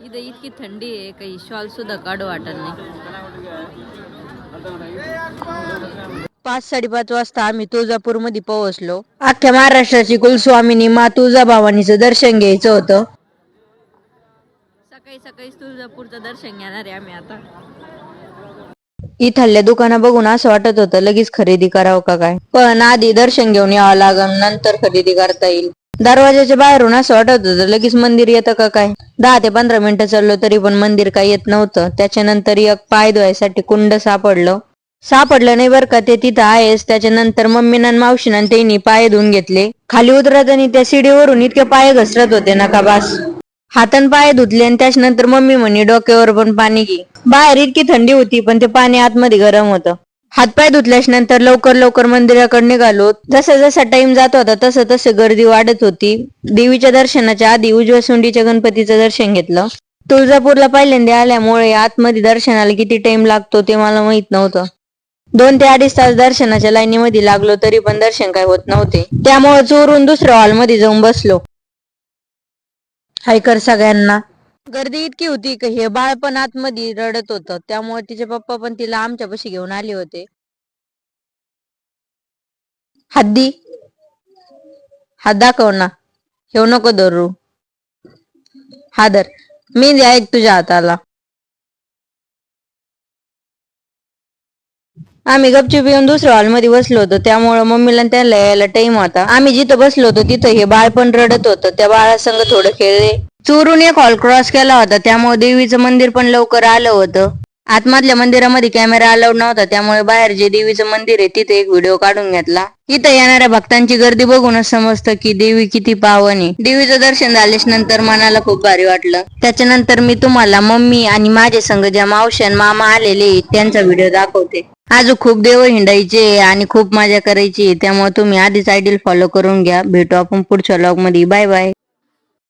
इथं इतकी थंडी आहे काही शॉल सुद्धा काढू वाटत नाही. 5:30 वाजता आम्ही तुळजापूर मध्ये पोहोचलो. अख्ख्या महाराष्ट्राची कुलस्वामिनी मा तुळजाभवानीचं दर्शन घ्यायचं होतं. सकाळी सकाळी तुळजापूरचं दर्शन घेणार आहे आम्ही आता. इथल्या दुकानं बघून असं वाटत होतं लगेच खरेदी करावं का काय, पण आधी दर्शन घेऊन यावं लागल, नंतर खरेदी करता येईल. दरवाजाच्या बाहेरून असं वाटत होतं लगेच मंदिर येतं का काय. 10 ते 15 मिनिटं चाललो तरी पण मंदिर काही येत नव्हतं. त्याच्यानंतर एक पाय धुवायसाठी कुंड सापडलं नाही बरं का, ते तिथं आहेच. त्याच्यानंतर मम्मीनं मावशीनं त्यांनी पाय धुवून घेतले. खाली उतरताना त्या सीडीवरून इतके पाय घसरत होते ना का बास. हातान पाय धुतले आणि त्याच्यानंतर मम्मी म्हणे डोक्यावर पण पाणी घे. बाहेर इतकी थंडी होती पण ते पाणी आतमध्ये गरम होतं. हातपाय धुतल्याच्या नंतर लवकर लवकर मंदिराकडे निघालो. जसा जसा टाइम जात होता तसं तसं गर्दी वाढत होती. देवीच्या दर्शनाच्या आधी उजव्या सोंडीच्या गणपतीचं दर्शन घेतलं. तुळजापूरला पहिल्यांदा आल्यामुळे आतमध्ये दर्शनाला किती टाइम लागतो ते मला माहित नव्हतं. 2 ते 2.5 तास दर्शनाच्या लाईनीमध्ये लागलो तरी पण दर्शन काय होत नव्हते. त्यामुळे चोरून दुसऱ्या हॉलमध्ये जाऊन बसलो. हाय कर सगळ्यांना. गर्दी इतकी होती की हे बाळ पण आतमध्ये रडत होतं. त्यामुळे तिचे पप्पा पण तिला आमच्यापाशी घेऊन आले होते. हद्दी हात दाखव ना. ठेव नको धरू. हादर मेहंदी आहे तुझ्या हाताला. आम्ही गपचूप येऊन दुसऱ्या हॉलमध्ये बसलो होतो. त्यामुळे मम्मीला त्याला यायला टाइम होता. आम्ही जिथं बसलो होतो तिथं हे बाळ पण रडत होतं. त्या बाळासंग थोडं खेळले. चोरून एक हॉल क्रॉस केला होता त्यामुळे देवीचं मंदिर पण लवकर आलं होतं. आतमधल्या मंदिरामध्ये कॅमेरा अलाउड नव्हता, त्यामुळे बाहेर जे देवीचं मंदिर आहे तिथे एक व्हिडिओ काढून घेतला. इथं येणाऱ्या भक्तांची गर्दी बघूनच समजतं की देवी किती पावन आहे. देवीचं दर्शन झाल्याच्या नंतर मनाला खूप भारी वाटलं. त्याच्यानंतर मी तुम्हाला मम्मी आणि माझे संग ज्या मावशी आणि मामा आलेले त्यांचा व्हिडिओ दाखवते. अजून खूप देव हिंडायचे आणि खूप मजा करायची, त्यामुळे तुम्ही आधीच आयडी फॉलो करून घ्या. भेटू आपण पुढच्या व्लॉग मध्ये. Bye bye.